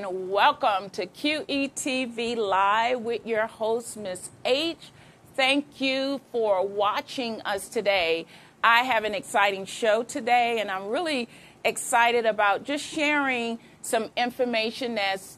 and welcome to QETV Live with your host, Miss H. Thank you for watching us today. I have an exciting show today, and I'm really excited about just sharing some information that's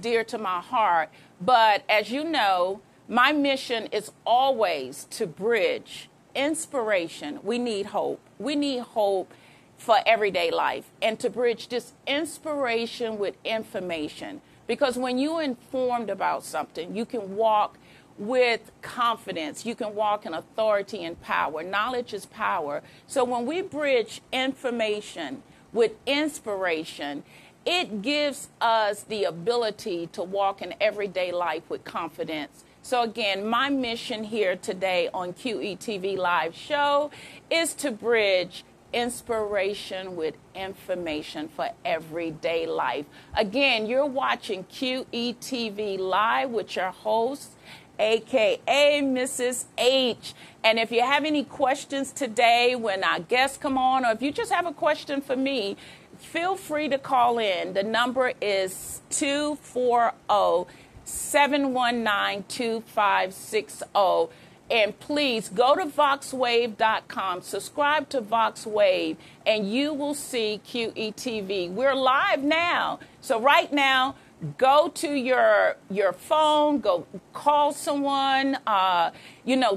dear to my heart. But as you know, my mission is always to bridge inspiration. We need hope. We need hope for everyday life, and to bridge this inspiration with information. Because when you're informed about something, you can walk with confidence. You can walk in authority and power. Knowledge is power. So when we bridge information with inspiration, it gives us the ability to walk in everyday life with confidence. So again, my mission here today on QETV Live show is to bridge inspiration with information for everyday life. Again, you're watching QETV Live with your host, aka Mrs. H. And if you have any questions today when our guests come on, or if you just have a question for me, feel free to call in. The number is 240-719-2560. And please go to voxwave.com, subscribe to VoxWave, and you will see QETV. We're live now. So right now, go to your phone, go call someone,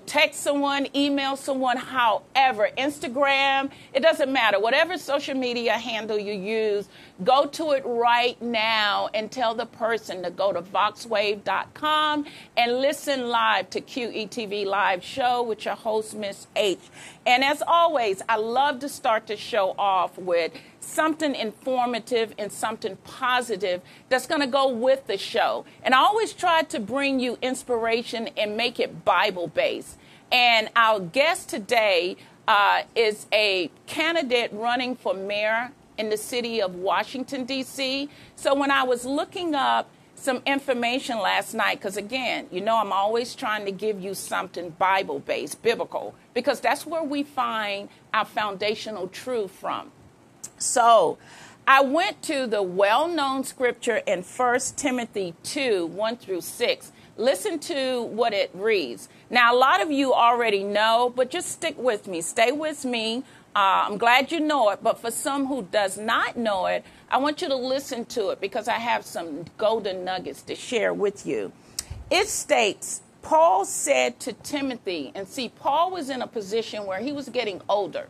text someone, email someone, however, Instagram, it doesn't matter. Whatever social media handle you use, go to it right now and tell the person to go to voxwave.com and listen live to QETV Live show with your host, Miss H. And as always, I love to start the show off with something informative and something positive that's going to go with the show. And I always try to bring you inspiration and make it Bible-based. And our guest today is a candidate running for mayor in the city of Washington, D.C. So when I was looking up some information last night, because again, I'm always trying to give you something Bible-based, biblical, because that's where we find our foundational truth from. So I went to the well-known scripture in 1 Timothy 2, 1 through 6. Listen to what it reads. Now, a lot of you already know, but just stick with me. Stay with me. I'm glad you know it, but for some who does not know it, I want you to listen to it because I have some golden nuggets to share with you. It states, Paul said to Timothy, and see, Paul was in a position where he was getting older.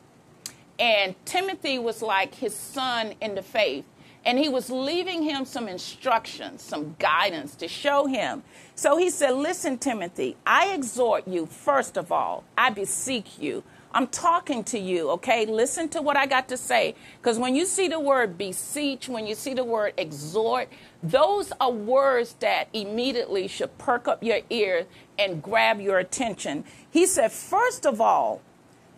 And Timothy was like his son in the faith. And he was leaving him some instructions, some guidance to show him. So he said, listen, Timothy, I exhort you, first of all, I beseech you. I'm talking to you, okay? Listen to what I got to say. Because when you see the word beseech, when you see the word exhort, those are words that immediately should perk up your ears and grab your attention. He said, first of all,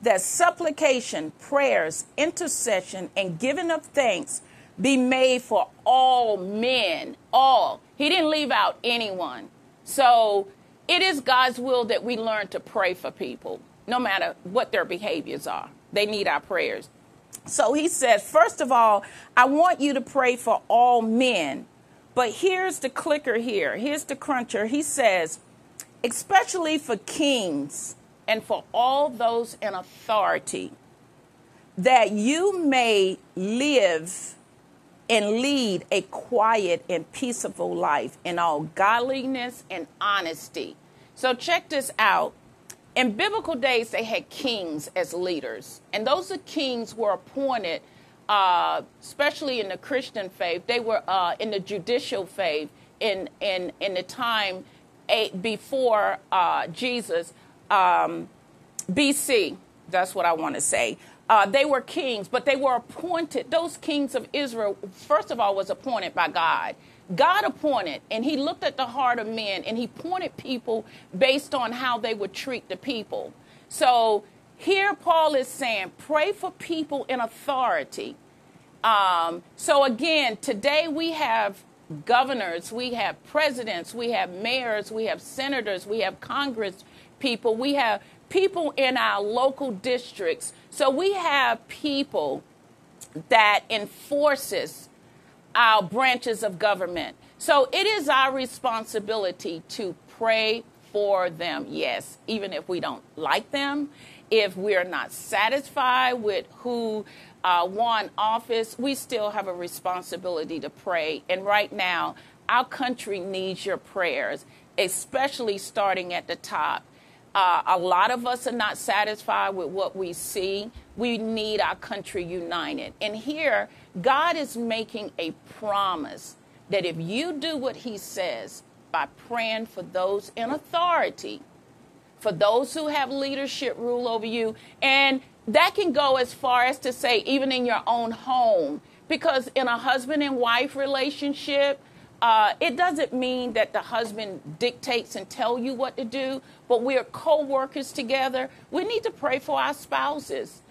that supplication, prayers, intercession, and giving of thanks be made for all men, all. He didn't leave out anyone. So it is God's will that we learn to pray for people, no matter what their behaviors are. They need our prayers. So he said, first of all, I want you to pray for all men. But here's the clicker here. Here's the cruncher. He says, especially for kings and for all those in authority, that you may live and lead a quiet and peaceful life in all godliness and honesty. So check this out. In biblical days, they had kings as leaders, and those kings were appointed, especially in the Christian faith. They were in the judicial faith in the time before Jesus. BC, that's what I want to say. They were kings, but they were appointed. Those kings of Israel, first of all, was appointed by God. God appointed, and he looked at the heart of men, and he appointed people based on how they would treat the people. So here Paul is saying, pray for people in authority. So again, today we have governors, we have presidents, we have mayors, we have senators, we have Congress people, we have people in our local districts. So we have people that enforces our branches of government. So it is our responsibility to pray for them, yes, even if we don't like them, if we're not satisfied with who won office, we still have a responsibility to pray. And right now, our country needs your prayers, especially starting at the top. A lot of us are not satisfied with what we see. We need our country united. And here, God is making a promise that if you do what he says by praying for those in authority, for those who have leadership rule over you, and that can go as far as to say even in your own home, because in a husband and wife relationship, it doesn't mean that the husband dictates and tell you what to do, but we are co-workers together. We need to pray for our spouses.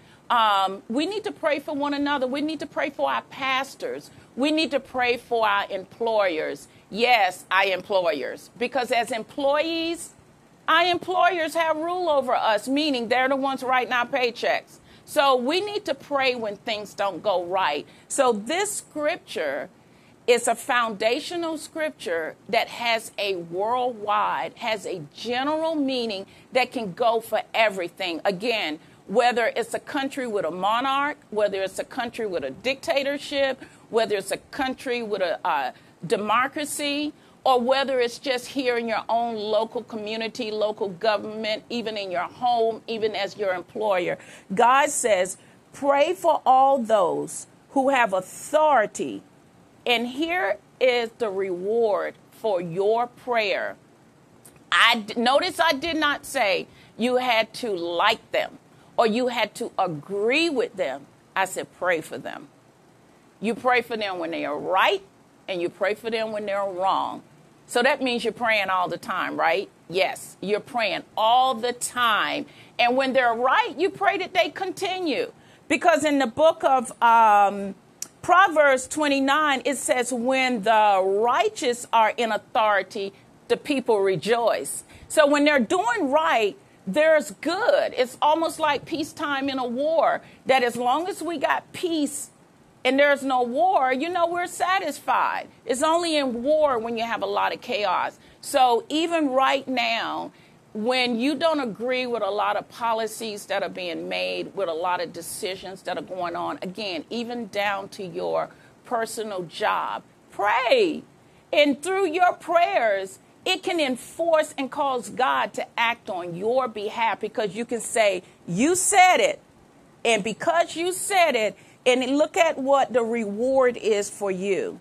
We need to pray for one another. We need to pray for our pastors. We need to pray for our employers. Yes, our employers, because as employees, our employers have rule over us, meaning they're the ones writing our paychecks. So we need to pray when things don't go right. So this scripture is a foundational scripture that has a worldwide, has a general meaning that can go for everything. Again, whether it's a country with a monarch, whether it's a country with a dictatorship, whether it's a country with a democracy, or whether it's just here in your own local community, local government, even in your home, even as your employer. God says, pray for all those who have authority. And here is the reward for your prayer. Notice I did not say you had to like them or you had to agree with them. I said pray for them. You pray for them when they are right and you pray for them when they're wrong. So that means you're praying all the time, right? Yes, you're praying all the time. And when they're right, you pray that they continue. Because in the book of Proverbs 29, it says, when the righteous are in authority, the people rejoice. So when they're doing right, there's good. It's almost like peacetime in a war, that as long as we got peace and there's no war, we're satisfied. It's only in war when you have a lot of chaos. So even right now, when you don't agree with a lot of policies that are being made, with a lot of decisions that are going on, again, even down to your personal job, pray. And through your prayers, it can enforce and cause God to act on your behalf, because you can say, you said it. And because you said it, and look at what the reward is for you.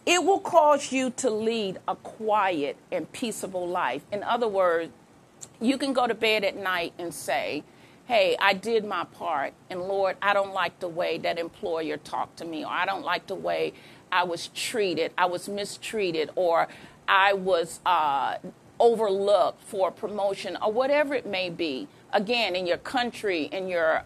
It will cause you to lead a quiet and peaceable life. In other words, you can go to bed at night and say, hey, I did my part. And Lord, I don't like the way that employer talked to me, or I don't like the way I was treated. I was mistreated, or I was overlooked for a promotion, or whatever it may be. Again, in your country, in your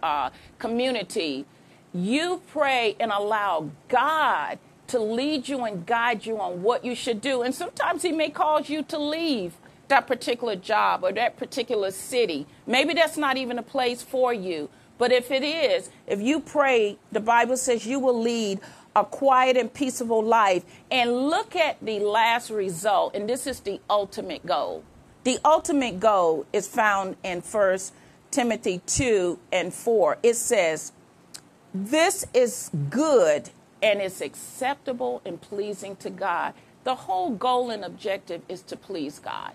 community, you pray and allow God to lead you and guide you on what you should do. And sometimes he may cause you to leave that particular job or that particular city. Maybe that's not even a place for you. But if it is, if you pray, the Bible says you will lead a quiet and peaceable life. And look at the last result. And this is the ultimate goal. The ultimate goal is found in 1 Timothy 2:4. It says, this is good and it's acceptable and pleasing to God. The whole goal and objective is to please God.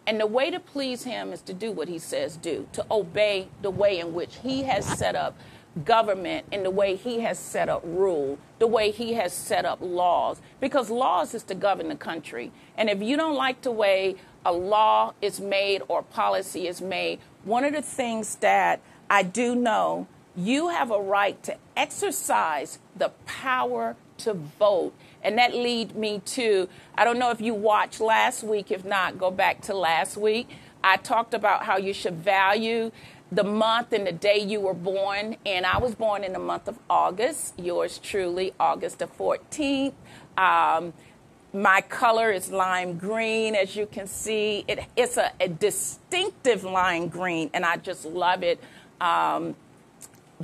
And the way to please him is to do what he says do, to obey the way in which he has set up government and the way he has set up rule, the way he has set up laws, because laws is to govern the country. And if you don't like the way a law is made or policy is made, one of the things that I do know, you have a right to exercise the power to vote. And that lead me to, I don't know if you watched last week. If not, go back to last week. I talked about how you should value the month and the day you were born. And I was born in the month of August. Yours truly, August the 14th. My color is lime green, as you can see. It's a distinctive lime green, and I just love it.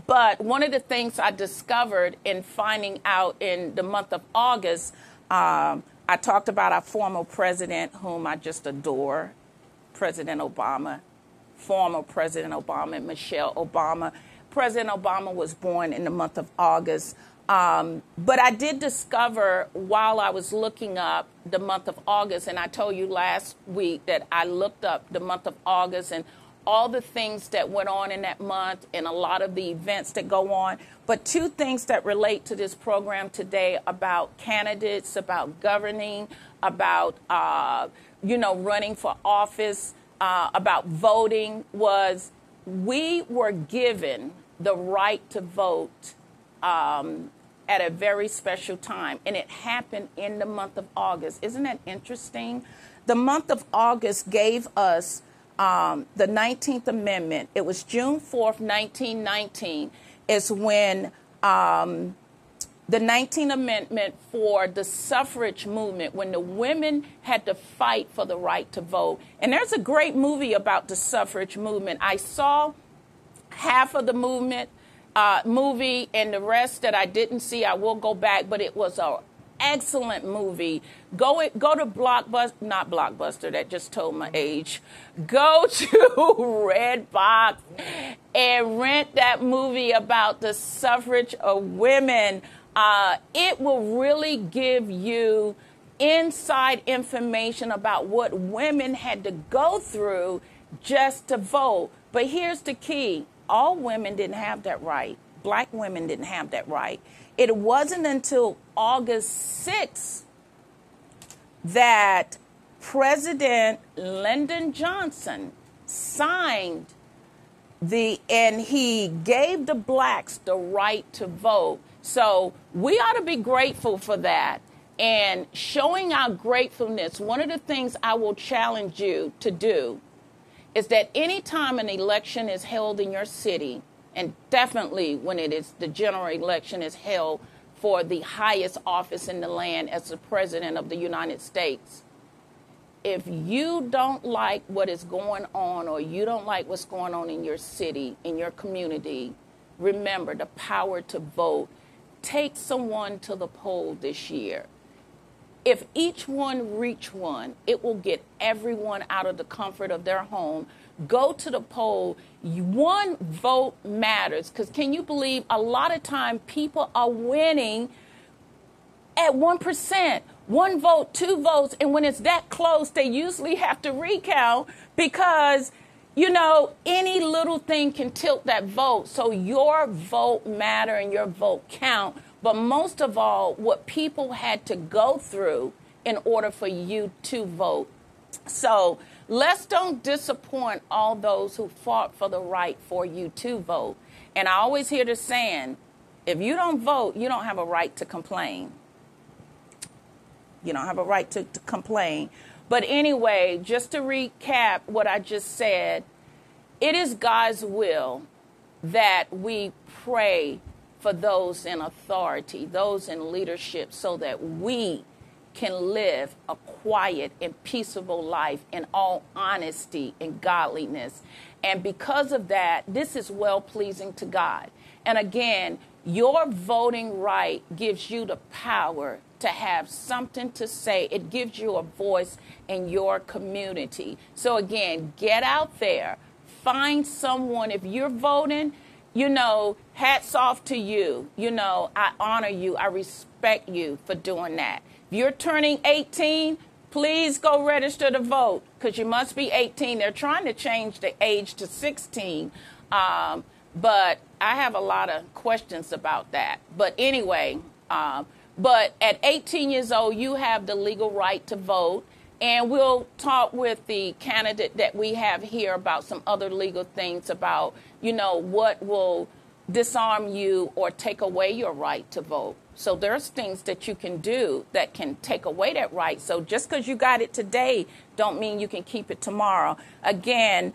But one of the things I discovered in finding out in the month of August, I talked about our former president, whom I just adore, President Obama, former President Obama, Michelle Obama. President Obama was born in the month of August. But I did discover while I was looking up the month of August, and I told you last week that I looked up the month of August and all the things that went on in that month and a lot of the events that go on. But two things that relate to this program today about candidates, about governing, about, running for office, about voting was we were given the right to vote at a very special time. And it happened in the month of August. Isn't that interesting? The month of August gave us the 19th Amendment. It was June 4th, 1919, is when the 19th Amendment for the suffrage movement, when the women had to fight for the right to vote. And there's a great movie about the suffrage movement. I saw half of the movie, and the rest that I didn't see, I will go back, but it was an excellent movie. Go to Blockbuster, not Blockbuster, that just told my age. Go to Redbox and rent that movie about the suffrage of women. It will really give you inside information about what women had to go through just to vote. But here's the key. All women didn't have that right. Black women didn't have that right. It wasn't until August 6th that President Lyndon Johnson signed and he gave the blacks the right to vote. So we ought to be grateful for that. And showing our gratefulness, one of the things I will challenge you to do is that anytime an election is held in your city, and definitely when it is the general election is held for the highest office in the land as the President of the United States, if you don't like what is going on or you don't like what's going on in your city, in your community, remember the power to vote. Take someone to the poll this year. If each one reach one, it will get everyone out of the comfort of their home. Go to the poll. One vote matters. Because can you believe a lot of time people are winning at 1%, 1 vote, 2 votes. And when it's that close, they usually have to recount because, any little thing can tilt that vote. So your vote matter and your vote count. But most of all, what people had to go through in order for you to vote. So let's don't disappoint all those who fought for the right for you to vote. And I always hear the saying, if you don't vote, you don't have a right to complain. You don't have a right to complain. But anyway, just to recap what I just said, it is God's will that we pray for those in authority, those in leadership, so that we can live a quiet and peaceable life in all honesty and godliness. And because of that, this is well-pleasing to God. And again, your voting right gives you the power to have something to say. It gives you a voice in your community. So again, get out there, find someone. If you're voting, hats off to you. I honor you. I respect you for doing that. If you're turning 18, please go register to vote because you must be 18. They're trying to change the age to 16. But I have a lot of questions about that. But anyway, but at 18 years old, you have the legal right to vote. And we'll talk with the candidate that we have here about some other legal things about, what will disarm you or take away your right to vote. So there's things that you can do that can take away that right. So just because you got it today don't mean you can keep it tomorrow. Again,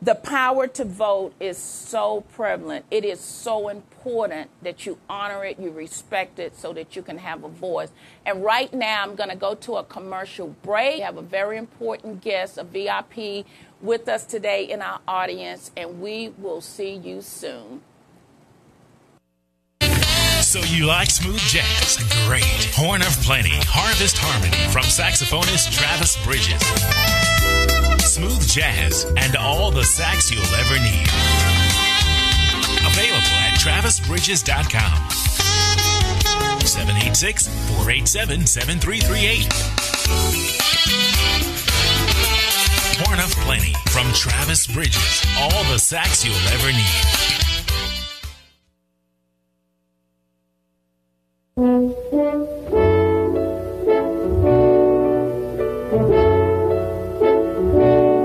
The power to vote is so prevalent. It is so important that you honor it, you respect it, so that you can have a voice. And right now, I'm going to go to a commercial break. We have a very important guest, a VIP, with us today in our audience, and we will see you soon. So you like smooth jazz? Great. Horn of Plenty, Harvest Harmony from saxophonist Travis Bridges. Smooth jazz and all the sax you'll ever need. Available at travisbridges.com. 786-487-7338. Horn of Plenty from Travis Bridges. All the sax you'll ever need.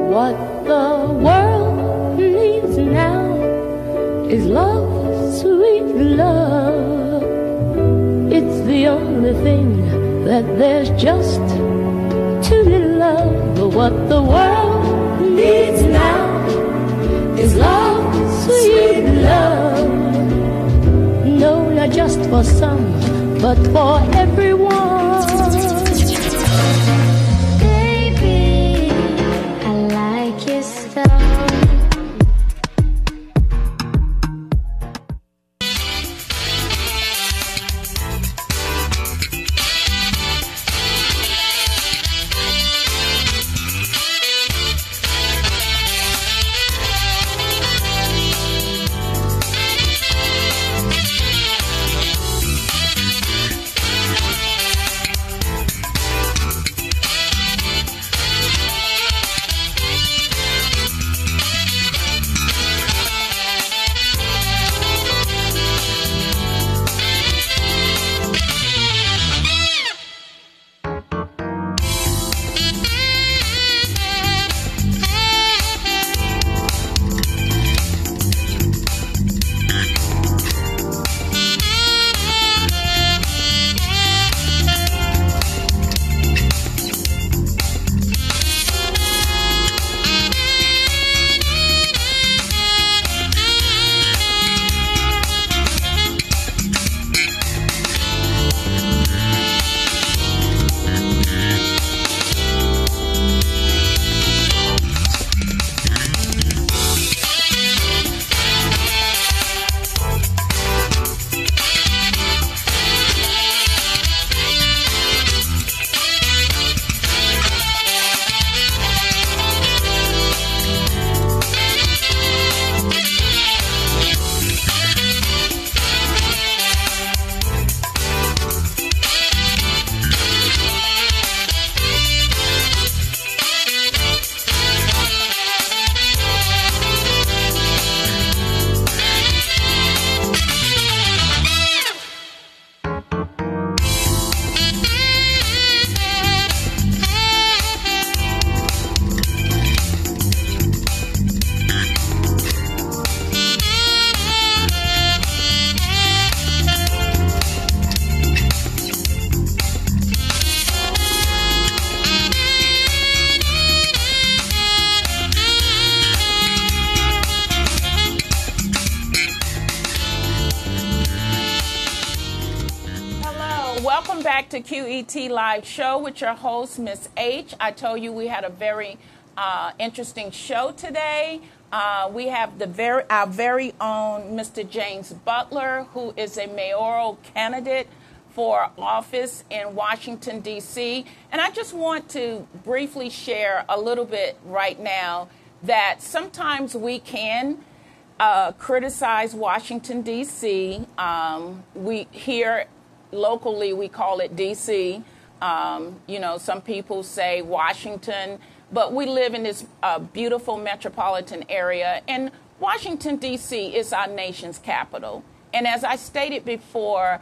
What the world needs now is love, sweet love. It's the only thing that there's just too little of. But what the world needs now is love, sweet love. No, not just for some, but for everyone. Baby, I like your style. Back to QET Live Show with your host, Miss H. I told you we had a very interesting show today. We have our very own Mr. James Butler, who is a mayoral candidate for office in Washington, D.C. And I just want to briefly share a little bit right now that sometimes we can criticize Washington, D.C. We here locally, we call it D.C. Some people say Washington, but we live in this beautiful metropolitan area. And Washington, D.C. is our nation's capital. And as I stated before,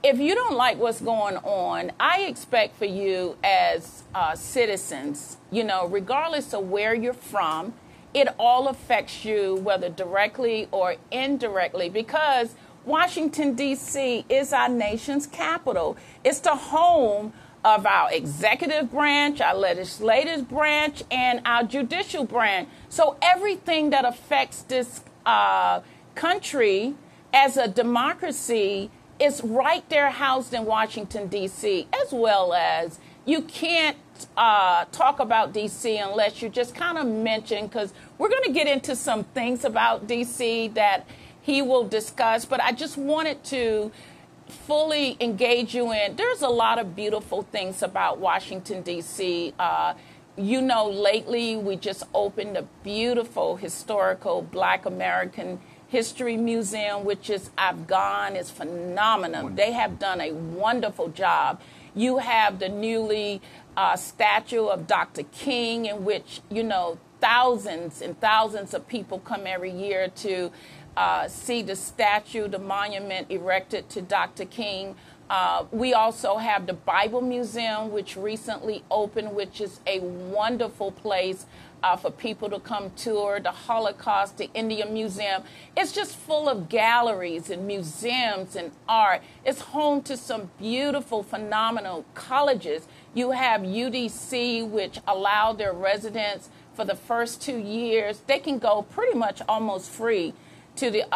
if you don't like what's going on, I expect for you as citizens, regardless of where you're from, it all affects you, whether directly or indirectly, because Washington, D.C. is our nation's capital. It's the home of our executive branch, our legislative branch, and our judicial branch. So everything that affects this country as a democracy is right there housed in Washington, D.C., as well as you can't talk about D.C. unless you just kind of mention, because we're going to get into some things about D.C. that he will discuss, but I just wanted to fully engage you in. There's a lot of beautiful things about Washington, D.C. You know, lately we just opened a beautiful historical Black American History Museum, which is, I've gone, is phenomenal. They have done a wonderful job. You have the newly statue of Dr. King, in which, you know, thousands and thousands of people come every year to see the statue, the monument erected to Dr. King. We also have the Bible Museum, which recently opened, which is a wonderful place for people to come tour. The Holocaust, the Indian Museum. It's just full of galleries and museums and art. It's home to some beautiful, phenomenal colleges. You have UDC, which allow their residents for the first 2 years, they can go pretty much almost free to the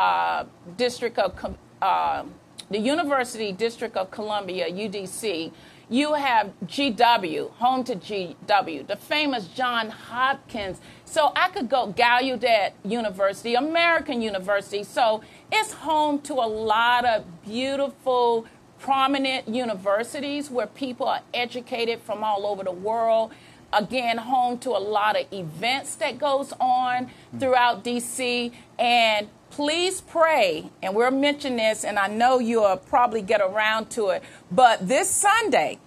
the University District of Columbia, UDC. You have GW, home to GW, the famous Johns Hopkins. So I could go Gallaudet University, American University. So it's home to a lot of beautiful, prominent universities where people are educated from all over the world. Again, home to a lot of events that goes on throughout D.C. And please pray, and we'll mention this, and I know you'll probably get around to it, but this Sunday,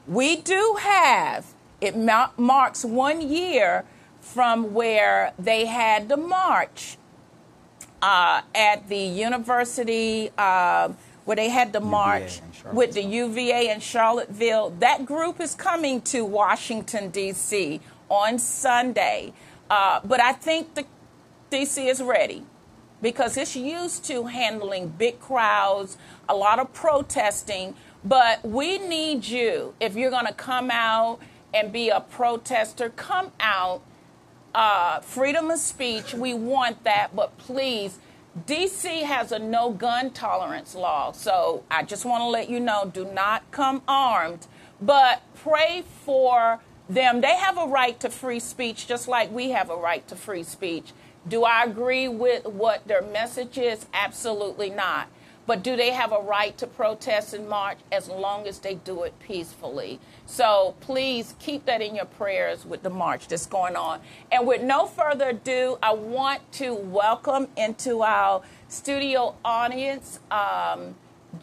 we do have, it marks 1 year from where they had the march at the university, where they had the march with the UVA in Charlottesville. That group is coming to Washington, D.C. on Sunday. But I think the D.C. is ready because it's used to handling big crowds, a lot of protesting. But we need you, if you're going to come out and be a protester, come out. Freedom of speech, we want that, but please, D.C. has a no gun tolerance law, so I just want to let you know, do not come armed, but pray for them. They have a right to free speech, just like we have a right to free speech. Do I agree with what their message is? Absolutely not. But do they have a right to protest and march as long as they do it peacefully? So please keep that in your prayers with the march that's going on. And with no further ado, I want to welcome into our studio audience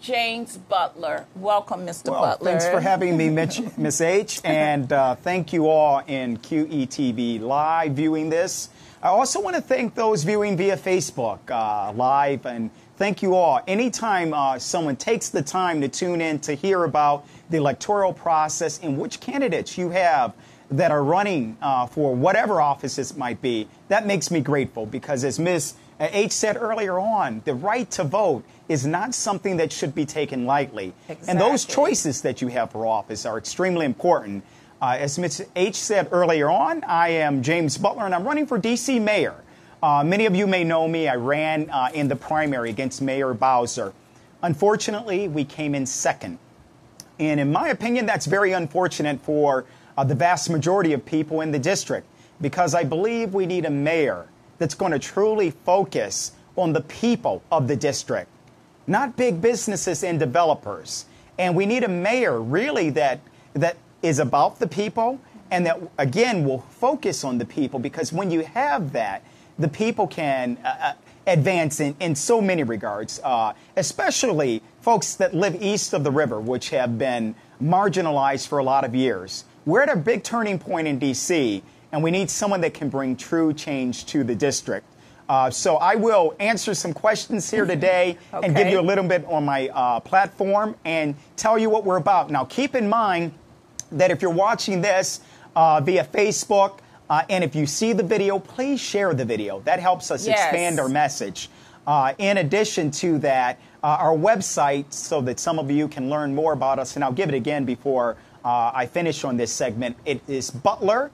James Butler. Welcome, Mr. Butler. Thanks for having me, Miss H. And thank you all in QETV Live viewing this. I also want to thank those viewing via Facebook Live, and thank you all. Anytime someone takes the time to tune in to hear about the electoral process and which candidates you have that are running for whatever offices might be, that makes me grateful because, as Ms. H said earlier on, the right to vote is not something that should be taken lightly. Exactly. And those choices that you have for office are extremely important. As Ms. H said earlier on, I am James Butler, and I'm running for D.C. Mayor. Many of you may know me. I ran in the primary against Mayor Bowser. Unfortunately, we came in second. And in my opinion, that's very unfortunate for the vast majority of people in the district, because I believe we need a mayor that's going to truly focus on the people of the district, not big businesses and developers. And we need a mayor really that is about the people and that, again, will focus on the people, because when you have that, the people can advance in so many regards, especially folks that live east of the river, which have been marginalized for a lot of years. We're at a big turning point in D.C., and we need someone that can bring true change to the district. So I will answer some questions here today and give you a little bit on my platform and tell you what we're about. Now, keep in mind that if you're watching this via Facebook, and if you see the video, please share the video. That helps us expand our message. In addition to that, our website, so that some of you can learn more about us, and I'll give it again before I finish on this segment. It is Butler,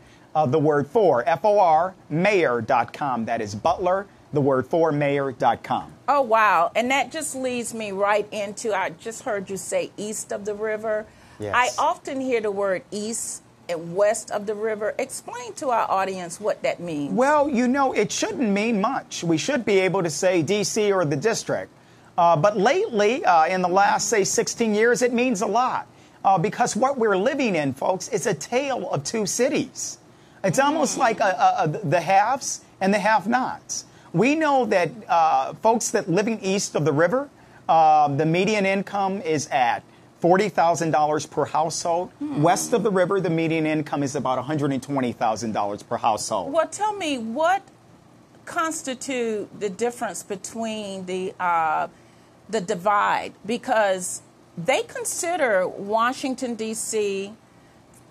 the word for, F-O-R, mayor.com. That is Butler, the word for, mayor.com. Oh, wow. And that just leads me right into, I just heard you say east of the river. Yes. I often hear the word east and west of the river. Explain to our audience what that means. Well, you know, it shouldn't mean much. We should be able to say D.C. or the district. But lately, in the last, say, 16 years, it means a lot. Because what we're living in, folks, is a tale of two cities. It's almost like the haves and the have-nots. We know that folks that living east of the river, the median income is at $40,000 per household. West of the river, the median income is about $120,000 per household. Well, tell me, what constitute the difference between the divide? Because they consider Washington, D.C.,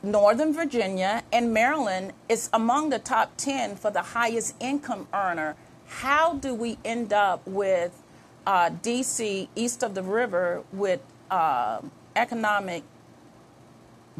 Northern Virginia, and Maryland is among the top 10 for the highest income earner. How do we end up with D.C., east of the river, with economic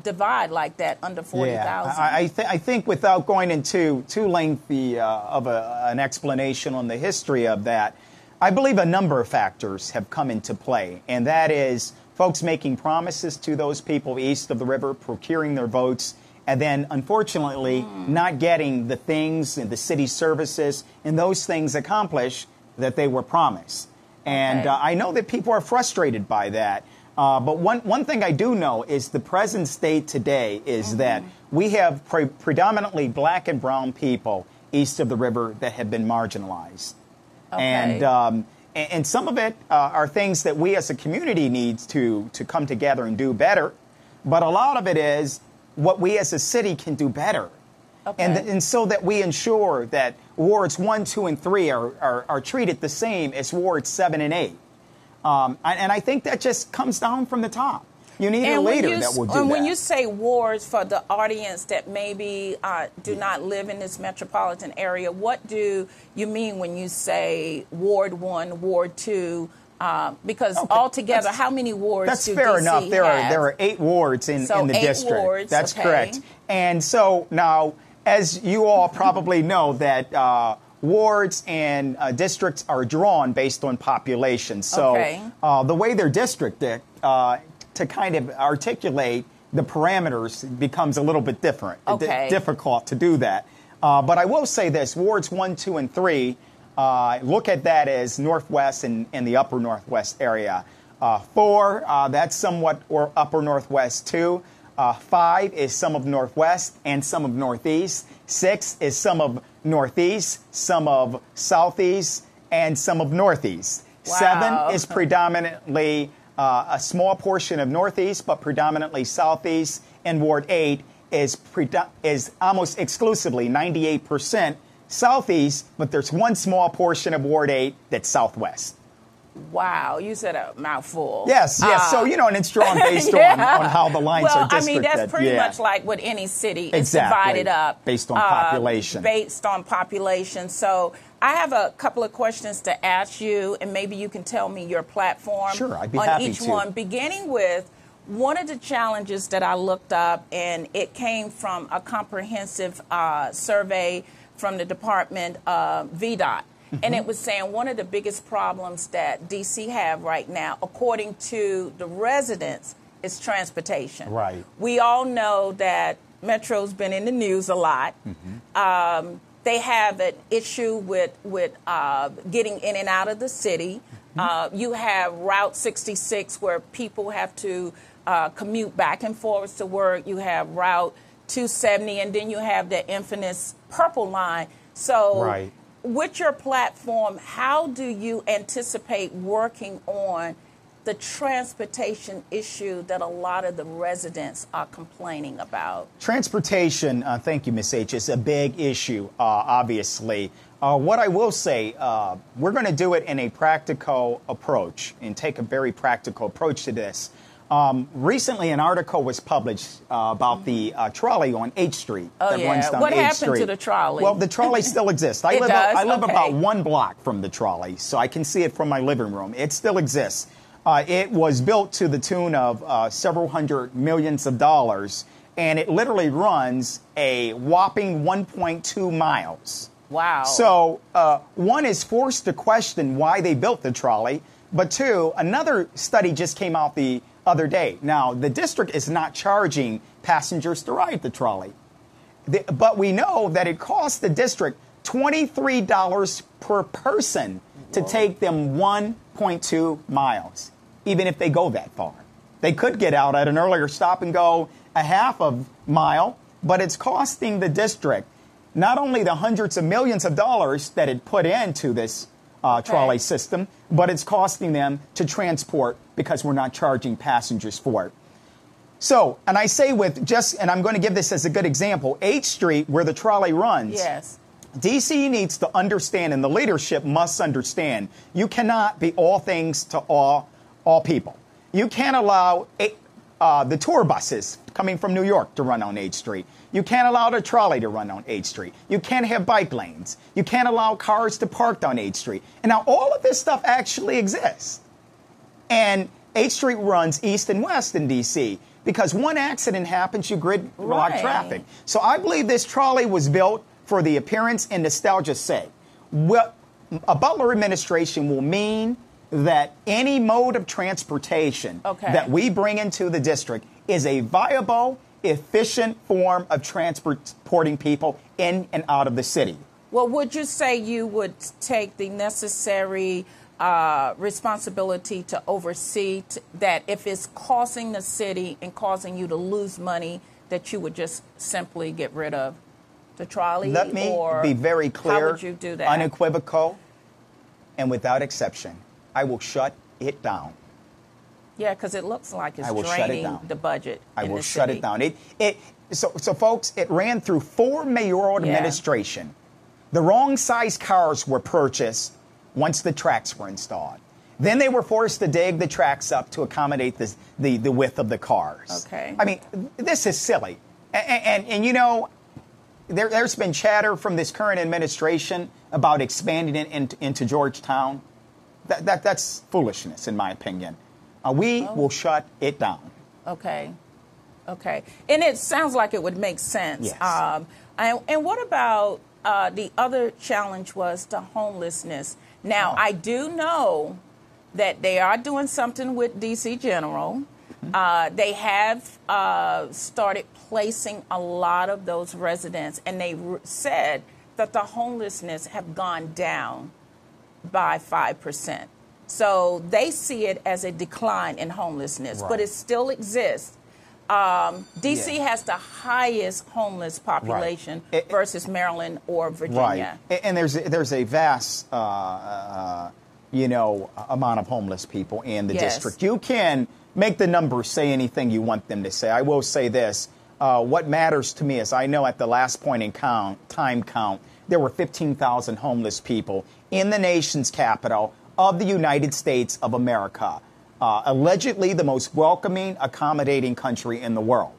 divide like that, under 40,000? Yeah, I think without going into too lengthy of an explanation on the history of that, I believe a number of factors have come into play, and that is folks making promises to those people east of the river, procuring their votes, and then, unfortunately, not getting the things and the city services and those things accomplished that they were promised. And I know that people are frustrated by that. But one thing I do know is the present state today is that we have predominantly black and brown people east of the river that have been marginalized. Okay. And some of it are things that we as a community need to come together and do better. But a lot of it is what we as a city can do better. Okay. And so that we ensure that wards 1, 2, and 3 are treated the same as wards 7 and 8. And I think that just comes down from the top. You need a leader that will do that. And when you say wards, for the audience that maybe do not live in this metropolitan area, what do you mean when you say Ward 1, Ward 2? Because altogether, how many wards do DC have? That's fair enough. There are 8 wards in the district. Wards, that's correct. And so now, as you all probably know, that wards and districts are drawn based on population. So the way they're districted, to kind of articulate the parameters becomes a little bit different. Difficult to do that. But I will say this, wards 1, 2, and 3, look at that as Northwest and the upper Northwest area. 4, that's somewhat or upper Northwest too. 5 is some of Northwest and some of Northeast. 6 is some of Northeast, some of Southeast, and some of Northeast. Wow. 7 is predominantly a small portion of Northeast, but predominantly Southeast. And Ward 8 is almost exclusively 98% Southeast, but there's one small portion of Ward 8 that's Southwest. Wow, you said a mouthful. Yes. So, and it's drawn based on how the lines are districted. Well, I mean, that's pretty much like what any city is divided up. Based on population. Based on population. So I have a couple of questions to ask you, and maybe you can tell me your platform sure, I'd be happy on each to. one, beginning with one of the challenges that I looked up, and it came from a comprehensive survey from the department of VDOT. And it was saying one of the biggest problems that D.C. have right now, according to the residents, is transportation. Right. We all know that Metro's been in the news a lot. They have an issue with getting in and out of the city. You have Route 66 where people have to commute back and forth to work. You have Route 270, and then you have the infamous Purple Line. So with your platform, how do you anticipate working on the transportation issue that a lot of the residents are complaining about? Transportation, thank you, Ms. H., is a big issue, obviously. What I will say, we're going to do it in a practical approach and take a very practical approach to this. Recently, an article was published about the trolley on 8th Street that runs down 8th Street. What happened to the trolley? Well, the trolley still exists. I live about 1 block from the trolley, so I can see it from my living room. It still exists. It was built to the tune of several hundred millions of dollars, and it literally runs a whopping 1.2 miles. Wow. So one is forced to question why they built the trolley, but two, another study just came out the other day. Now, the district is not charging passengers to ride the trolley, but we know that it costs the district $23 per person to take them 1.2 miles, even if they go that far. They could get out at an earlier stop and go a half of mile, but it's costing the district not only the hundreds of millions of dollars that it put into this trolley system, but it's costing them to transport because we're not charging passengers for it. So, and I say and I'm going to give this as a good example, 8th Street, where the trolley runs. Yes. D.C. needs to understand, and the leadership must understand, you cannot be all things to all people. You can't allow the tour buses coming from New York to run on 8th Street. You can't allow the trolley to run on 8th Street. You can't have bike lanes. You can't allow cars to park on 8th Street. And now all of this stuff actually exists. And 8th Street runs east and west in D.C. because one accident happens, you gridlock traffic. So I believe this trolley was built for the appearance and nostalgia's sake. Well, a Butler administration will mean that any mode of transportation that we bring into the district is a viable, efficient form of transporting people in and out of the city. Well, would you say you would take the necessary responsibility to oversee that if it's costing the city and causing you to lose money, that you would just simply get rid of the trolley? Let me be very clear, how would you do that? Unequivocal, and without exception. I will shut it down. Yeah, because it looks like it's draining the budget. I will shut it down. So, folks, it ran through 4 mayoral administration. The wrong size cars were purchased once the tracks were installed. Then they were forced to dig the tracks up to accommodate the width of the cars. Okay. I mean, this is silly. And you know, there's been chatter from this current administration about expanding it into Georgetown. That's foolishness, in my opinion. We will shut it down. Okay. And it sounds like it would make sense. Yes. And what about the other challenge was the homelessness. Now, I do know that they are doing something with D.C. General. They have started placing a lot of those residents, and they said that the homelessness have gone down by 5%. So they see it as a decline in homelessness, but it still exists. D.C. has the highest homeless population versus Maryland or Virginia. Right. And there's a vast, amount of homeless people in the district. You can make the numbers say anything you want them to say. I will say this. What matters to me is I know at the last point in time count, there were 15,000 homeless people in the nation's capital of the United States of America. Allegedly the most welcoming, accommodating country in the world.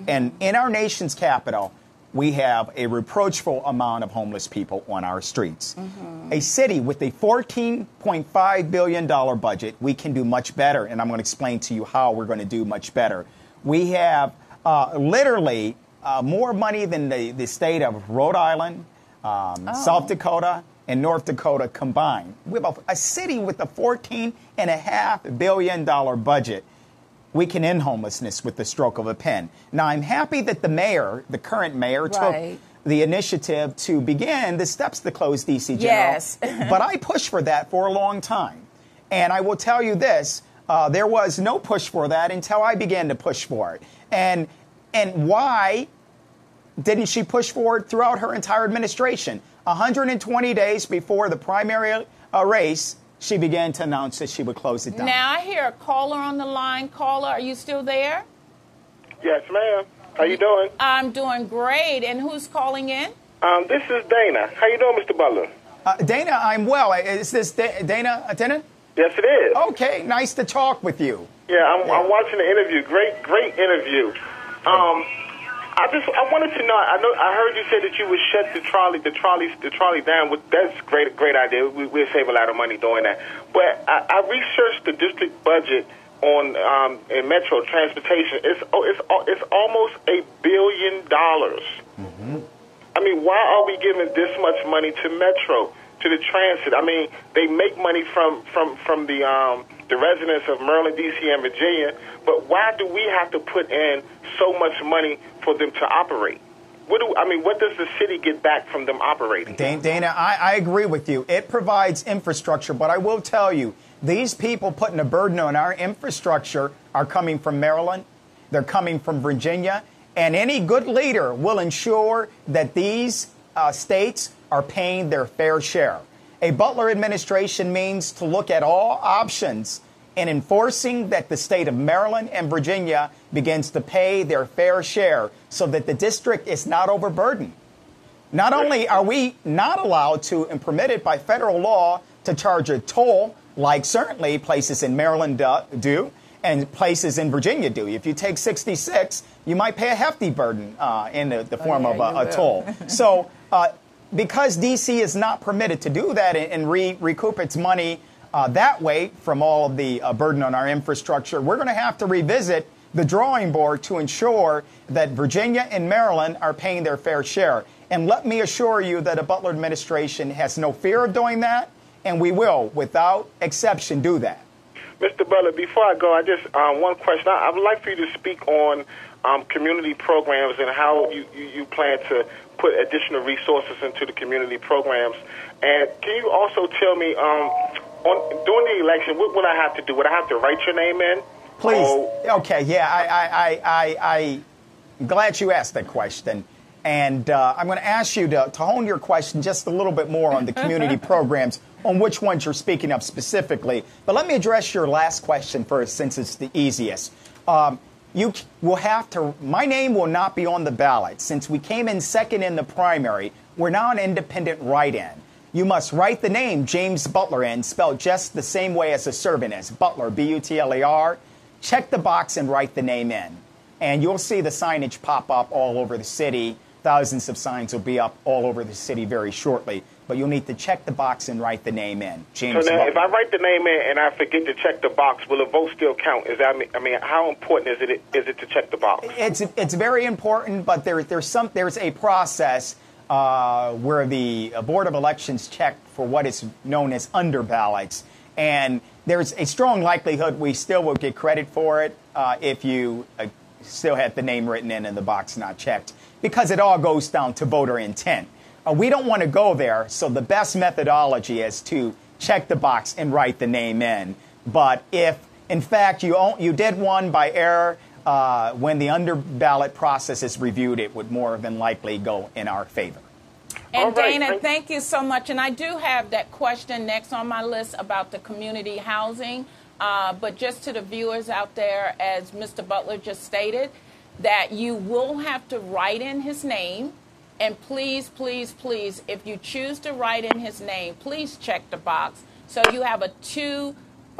And in our nation's capital, we have a reproachful amount of homeless people on our streets. A city with a $14.5 billion budget, we can do much better, and I'm going to explain to you how we're going to do much better. We have literally more money than the state of Rhode Island, South Dakota, and North Dakota combined. We have a city with a $14.5 billion budget. We can end homelessness with the stroke of a pen. Now, I'm happy that the current mayor, took the initiative to begin the steps to close D.C. General. Yes. But I pushed for that for a long time. And I will tell you this, there was no push for that until I began to push for it. And why didn't she push for it throughout her entire administration? 120 days before the primary race, she began to announce that she would close it down. Now I hear a caller on the line. Caller, are you still there? Yes, ma'am. How you doing? I'm doing great. And who's calling in? This is Dana. How you doing, Mr. Butler? Dana, I'm well. Is this Dana attendant? Yes, it is. Okay, nice to talk with you. Yeah, I'm watching the interview. Great interview. I wanted to know. I heard you say that you would shut the trolley down. That's great idea. We'll save a lot of money doing that. But I researched the district budget on in Metro transportation. It's almost $1 billion. Mm-hmm. I mean, why are we giving this much money to Metro, to the transit? I mean, they make money from the residents of Maryland, D.C., and Virginia, but why do we have to put in so much money for them to operate? What does the city get back from them operating? Dana, I agree with you. It provides infrastructure, but I will tell you, these people putting a burden on our infrastructure are coming from Maryland, they're coming from Virginia, and any good leader will ensure that these states are paying their fair share. A Butler administration means to look at all options in enforcing that the state of Maryland and Virginia begins to pay their fair share so that the district is not overburdened. Not only are we not allowed to and permitted by federal law to charge a toll, like certainly places in Maryland do and places in Virginia do. If you take 66, you might pay a hefty burden in the form of a toll. So because D.C. is not permitted to do that and recoup its money that way from all of the burden on our infrastructure, we're going to have to revisit the drawing board to ensure that Virginia and Maryland are paying their fair share. And let me assure you that a Butler administration has no fear of doing that, and we will, without exception, do that. Mr. Butler, before I go, I just one question. I would like for you to speak on community programs and how you plan to put additional resources into the community programs. And can you also tell me, during the election, what would I have to do? Would I have to write your name in? Please. Okay, yeah, I'm glad you asked that question. And I'm going to ask you to hone your question just a little bit more on the community programs, on which ones you're speaking of specifically. But let me address your last question first, since it's the easiest. You will have to, my name will not be on the ballot. Since we came in second in the primary, we're now an independent write-in. You must write the name James Butler in, spelled just the same way as a servant is, Butler, B-U-T-L-E-R. Check the box and write the name in. And you'll see the signage pop up all over the city. Thousands of signs will be up all over the city very shortly. But you'll need to check the box and write the name in. James So now, Butler. if I write the name in and I forget to check the box, will the vote still count? How important is it to check the box? It's very important, but there's a process where the Board of Elections check for what is known as under ballots. And there's a strong likelihood we still will get credit for it if you still have the name written in and the box not checked, because it all goes down to voter intent. We don't want to go there, so the best methodology is to check the box and write the name in. But if, in fact, you did one by error, when the under ballot process is reviewed, it would more than likely go in our favor. And right. Dana, thank you so much. And I do have that question next on my list about the community housing. But just to the viewers out there, as Mr. Butler just stated, that you will have to write in his name. And please, please, please, if you choose to write in his name, please check the box. So you have a two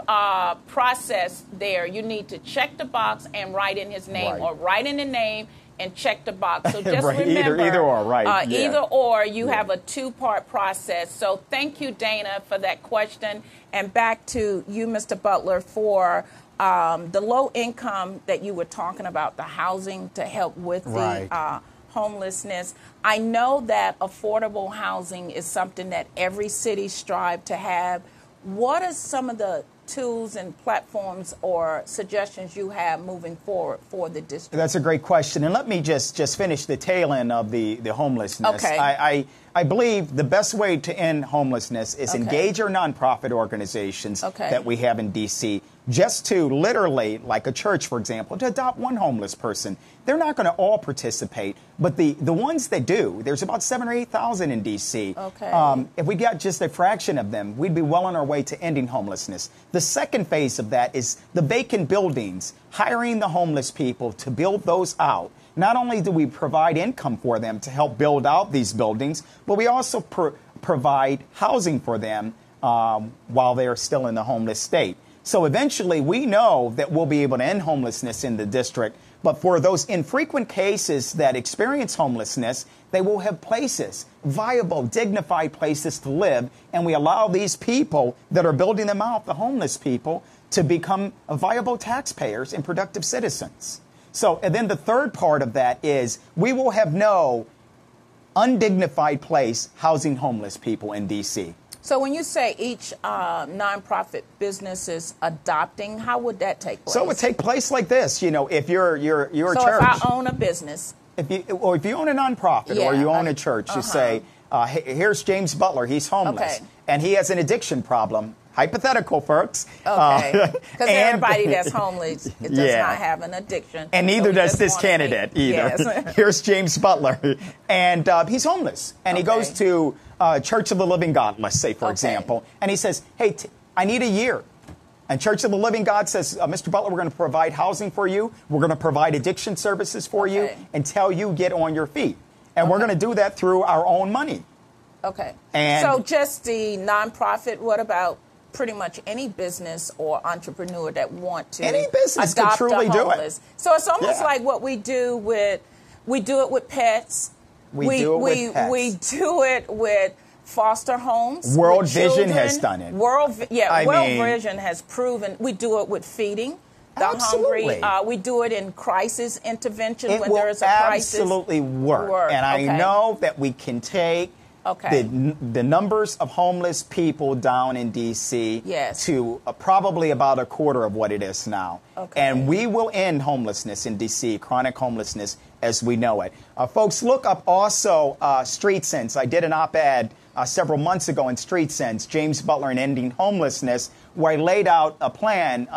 process there. You need to check the box and write in his name, Right. or write in the name and check the box. So just Right. remember, Either or, right. Yeah. Either or, you have a two-part process. So thank you, Dana, for that question. And back to you, Mr. Butler, for the low income that you were talking about, the housing to help with the homelessness. I know that affordable housing is something that every city strives to have. What are some of the tools and platforms or suggestions you have moving forward for the district? That's a great question. And let me just finish the tail end of the homelessness. Okay. I believe the best way to end homelessness is engage our nonprofit organizations that we have in D.C. just to literally, like a church, for example, to adopt one homeless person. They're not going to all participate, but the ones that do, there's about 7,000 or 8,000 in D.C. If we got just a fraction of them, we'd be well on our way to ending homelessness. The second phase of that is the vacant buildings, hiring the homeless people to build those out. Not only do we provide income for them to help build out these buildings, but we also provide housing for them while they are still in the homeless state. So eventually we know that we'll be able to end homelessness in the district But for those infrequent cases that experience homelessness, they will have places, viable, dignified places to live. And we allow these people that are building them out, the homeless people, to become viable taxpayers and productive citizens. So, and then the third part of that is we will have no undignified place housing homeless people in D.C. So when you say each nonprofit business is adopting, how would that take place? So it would take place like this. You know, if you're a church. So if I own a business. If you own a nonprofit or you own a church, you say, here's James Butler. He's homeless. And he has an addiction problem. Hypothetical, folks. Okay. Because everybody that's homeless does not have an addiction. And neither does this candidate either. Yes. Here's James Butler. And he's homeless. And he goes to Church of the Living God, let's say, for example. And he says, hey, I need a year. And Church of the Living God says, Mr. Butler, we're going to provide housing for you. We're going to provide addiction services for you until you get on your feet. And we're going to do that through our own money. Okay. And so just the nonprofit, what about pretty much any business or entrepreneur that want to any business adopt can truly the homeless? do it. So it's almost like what we do it with pets. We do it with foster homes. World Vision has done it. World Vision has proven we do it with feeding the hungry. We do it in crisis intervention when there is a crisis. It will absolutely work. And I know that we can take the numbers of homeless people down in D.C. to probably about a quarter of what it is now. And we will end homelessness in D.C., chronic homelessness as we know it. Folks, look up also Street Sense. I did an op-ed several months ago in Street Sense, James Butler and Ending Homelessness, where I laid out a plan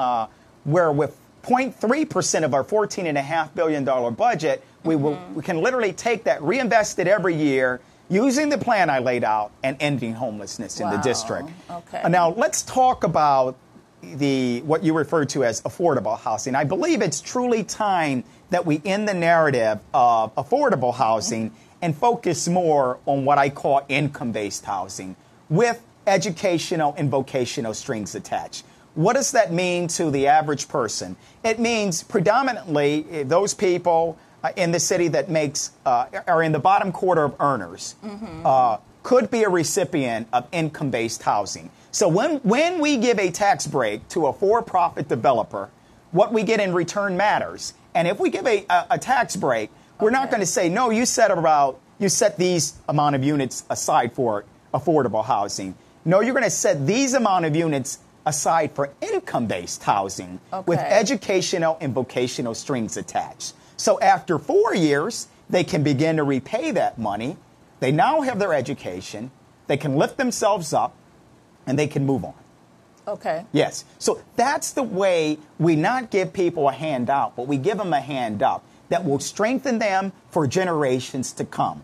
where with 0.3% of our $14.5 billion budget, we can literally take that, reinvest it every year, using the plan I laid out and ending homelessness in the district. Now, let's talk about what you refer to as affordable housing. I believe it's truly time that we end the narrative of affordable housing and focus more on what I call income-based housing with educational and vocational strings attached. What does that mean to the average person? It means predominantly those people in the city that are in the bottom quarter of earners could be a recipient of income-based housing. So when we give a tax break to a for-profit developer, what we get in return matters. And if we give a tax break, we're not going to say, no, you set these amount of units aside for affordable housing. No, you're going to set these amount of units aside for income-based housing with educational and vocational strings attached. So after 4 years, they can begin to repay that money. They now have their education. They can lift themselves up, and they can move on. Okay. Yes. So that's the way we not give people a handout, but we give them a hand up that will strengthen them for generations to come.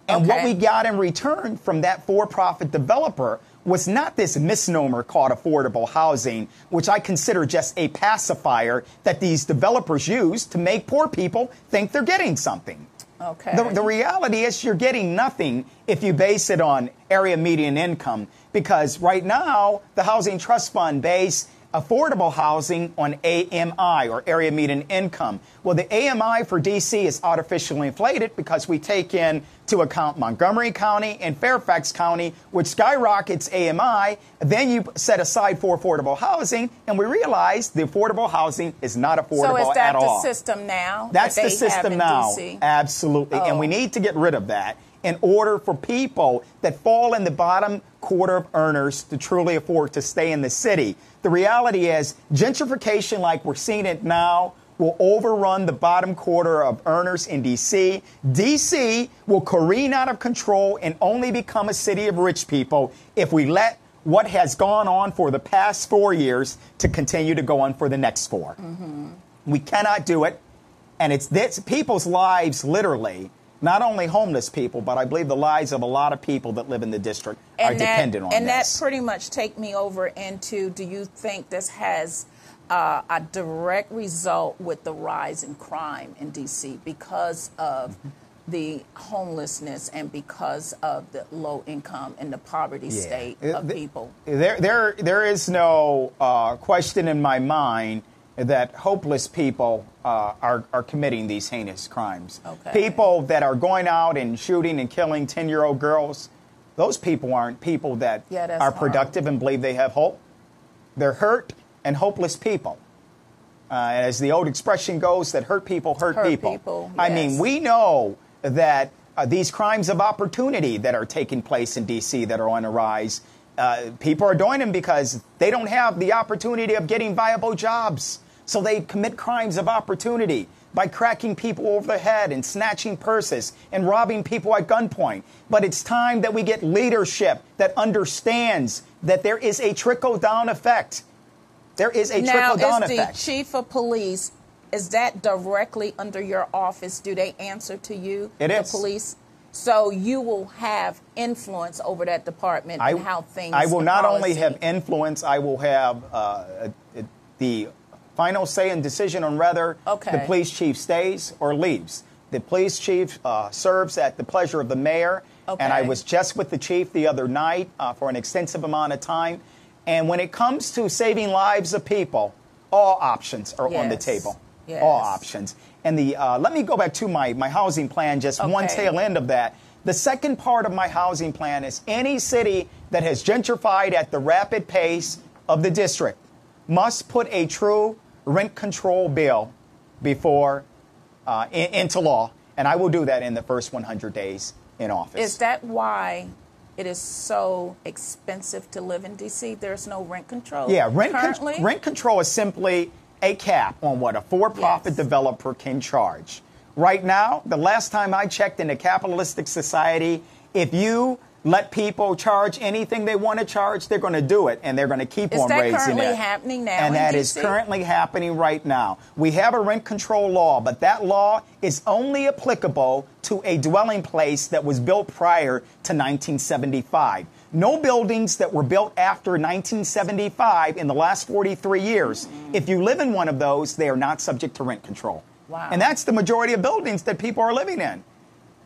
And what we got in return from that for-profit developer was not this misnomer called affordable housing, which I consider just a pacifier that these developers use to make poor people think they're getting something. The reality is you're getting nothing if you base it on area median income, because right now the Housing Trust Fund base affordable housing on AMI, or area median income. Well, the AMI for D.C. is artificially inflated because we take into account Montgomery County and Fairfax County, which skyrockets AMI. Then you set aside for affordable housing, and we realize the affordable housing is not affordable at all. So is that the system now? That's the system now. Absolutely. And we need to get rid of that in order for people that fall in the bottom quarter of earners to truly afford to stay in the city. The reality is gentrification like we're seeing it now will overrun the bottom quarter of earners in D.C. D.C. will careen out of control and only become a city of rich people if we let what has gone on for the past 4 years to continue to go on for the next 4. We cannot do it. And it's this people's lives, literally, not only homeless people, but I believe the lives of a lot of people that live in the district are dependent on this. And that pretty much take me over into, do you think this has a direct result with the rise in crime in D.C. because of the homelessness and because of the low income and the poverty state of people? There is no question in my mind that hopeless people are committing these heinous crimes. Okay. People that are going out and shooting and killing 10-year-old girls, those people aren't people that are productive and believe they have hope. They're hurt and hopeless people. As the old expression goes, that hurt people hurt people. I mean, we know that these crimes of opportunity that are taking place in D.C. that are on the rise, people are doing them because they don't have the opportunity of getting viable jobs. So they commit crimes of opportunity by cracking people over the head and snatching purses and robbing people at gunpoint. But it's time that we get leadership that understands that there is a trickle-down effect. There is a trickle-down effect. Now, is the chief of police, is that directly under your office? Do they answer to you, the police? So you will have influence over that department and how things. I will not only have influence, I will have the final say and decision on whether the police chief stays or leaves. The police chief serves at the pleasure of the mayor, and I was just with the chief the other night for an extensive amount of time. And when it comes to saving lives of people, all options are on the table. Yes. All options. And let me go back to my housing plan, just one tail end of that. The second part of my housing plan is any city that has gentrified at the rapid pace of the district must put a true rent control bill before into law, and I will do that in the first 100 days in office. Is that why it is so expensive to live in D.C.? There's no rent control? Yeah, rent control is simply a cap on what a for-profit developer can charge. Right now, the last time I checked in a capitalistic society, if you let people charge anything they want to charge, they're going to do it, and they're going to keep on raising it. Is that currently happening now and that is currently happening right now. We have a rent control law, but that law is only applicable to a dwelling place that was built prior to 1975. No buildings that were built after 1975 in the last 43 years. If you live in one of those, they are not subject to rent control. Wow. And that's the majority of buildings that people are living in.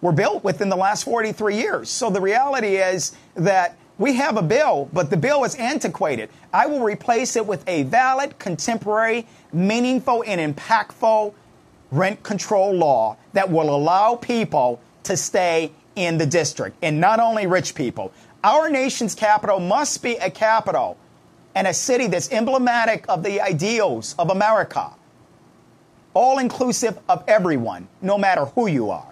Were built within the last 43 years. So the reality is that we have a bill, but the bill is antiquated. I will replace it with a valid, contemporary, meaningful, and impactful rent control law that will allow people to stay in the district, and not only rich people. Our nation's capital must be a capital and a city that's emblematic of the ideals of America, all inclusive of everyone, no matter who you are.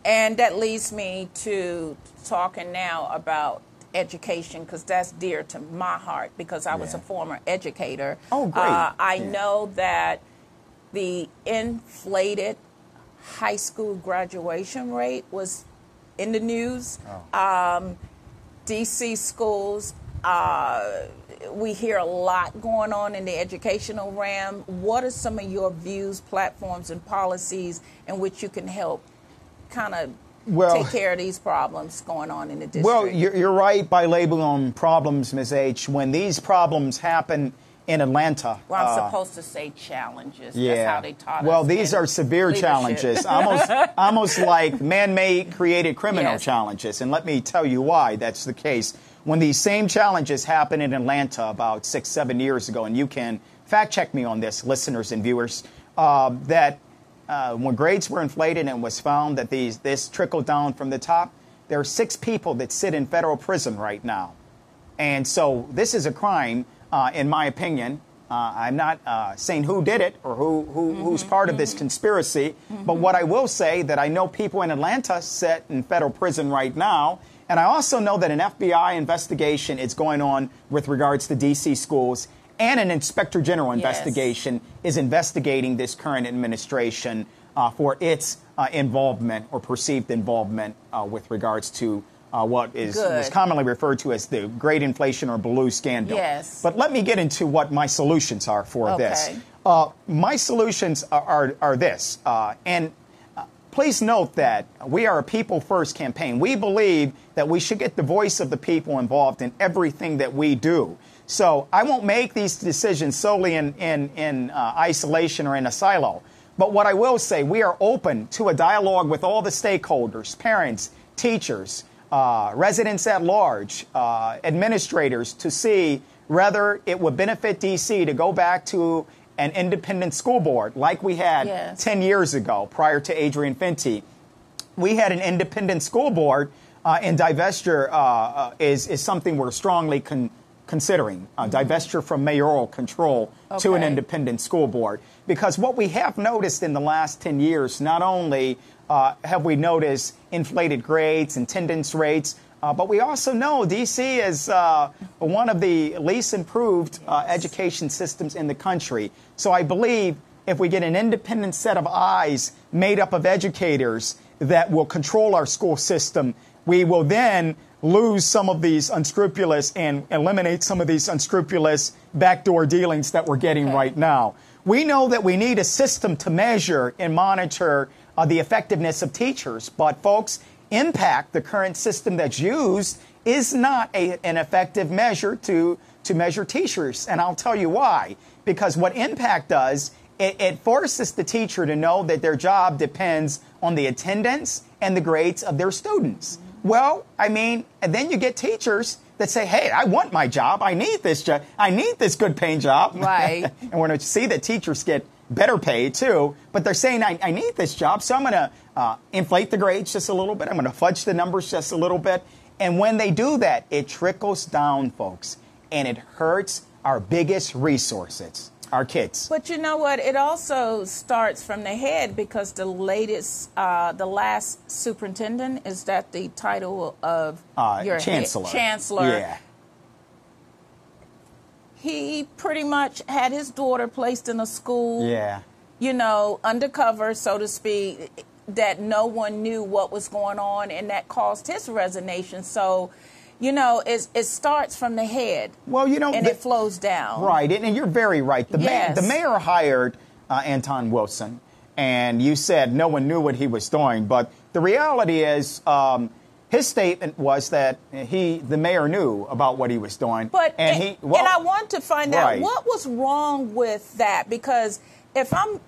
And that leads me to talking now about education, because that's dear to my heart, because I was a former educator. Oh, great. I know that the inflated high school graduation rate was in the news. D.C. schools, we hear a lot going on in the educational realm. What are some of your views, platforms, and policies in which you can help kind of take care of these problems going on in the district? Well, you're right by labeling them problems, Ms. H. When these problems happen in Atlanta. Well, I'm supposed to say challenges. That's how they taught us. Well, these are severe challenges, almost like man-made created criminal challenges. And let me tell you why that's the case. When these same challenges happened in Atlanta about 6-7 years ago, and you can fact check me on this, listeners and viewers, when grades were inflated and it was found that this trickled down from the top, there are 6 people that sit in federal prison right now. And so this is a crime, in my opinion. I'm not saying who did it or who's part of this conspiracy, but what I will say that I know people in Atlanta sit in federal prison right now, and I also know that an FBI investigation is going on with regards to D.C. schools, and an inspector general investigation is investigating this current administration for its involvement or perceived involvement with regards to what was commonly referred to as the Great Inflation or Blue Scandal. Yes. But let me get into what my solutions are for this. My solutions are this. And please note that we are a people-first campaign. We believe that we should get the voice of the people involved in everything that we do. So I won't make these decisions solely in isolation or in a silo. But what I will say, we are open to a dialogue with all the stakeholders, parents, teachers, residents at large, administrators, to see whether it would benefit D.C. to go back to an independent school board like we had Yes. 10 years ago prior to Adrian Fenty. We had an independent school board, and divestiture is something we're strongly considering. Divestiture from mayoral control to an Okay. independent school board. Because what we have noticed in the last 10 years, not only have we noticed inflated grades and attendance rates, but we also know D.C. is one of the least improved education systems in the country. So I believe if we get an independent set of eyes made up of educators that will control our school system, we will then lose some of these unscrupulous and eliminate some of these unscrupulous backdoor dealings that we're getting right now. We know that we need a system to measure and monitor the effectiveness of teachers. But, folks, impact, the current system that's used, is not an effective measure to measure teachers. And I'll tell you why. Because what impact does, it forces the teacher to know that their job depends on the attendance and the grades of their students. Well, I mean, and then you get teachers that say, hey, I want my job. I need this job. I need this good paying job. Right. And we're going to see that teachers get better pay, too. But they're saying, I need this job, so I'm going to inflate the grades just a little bit. I'm going to fudge the numbers just a little bit. And when they do that, it trickles down, folks, and it hurts our biggest resources, our kids. But you know what? It also starts from the head, because the last superintendent, is that the title of your chancellor? Chancellor. Yeah. He pretty much had his daughter placed in a school, Yeah. you know, undercover, so to speak, that no one knew what was going on, and that caused his resignation. So, you know, it starts from the head. Well, you know, and it flows down. Right, and you're very right. The mayor hired Anton Wilson, and you said no one knew what he was doing. But the reality is, his statement was that the mayor knew about what he was doing. But and I want to find out right. what was wrong with that, because if I'm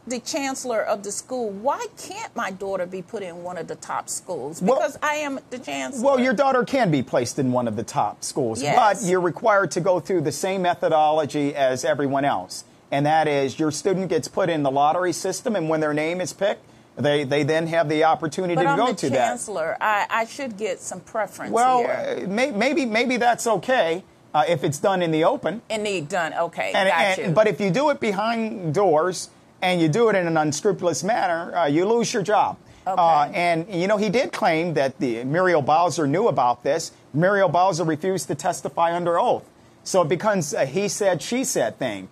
the chancellor of the school, why can't my daughter be put in one of the top schools? Because I am the chancellor. Well, your daughter can be placed in one of the top schools, Yes. but you're required to go through the same methodology as everyone else. And that is, your student gets put in the lottery system, and when their name is picked, they then have the opportunity to go to that. But I'm the chancellor. I should get some preference Well, here. maybe that's okay if it's done in the open. Okay, got you. But if you do it behind doors and you do it in an unscrupulous manner, you lose your job. Okay. And, you know, he did claim that Muriel Bowser knew about this. Muriel Bowser refused to testify under oath. So it becomes a he said, she said thing.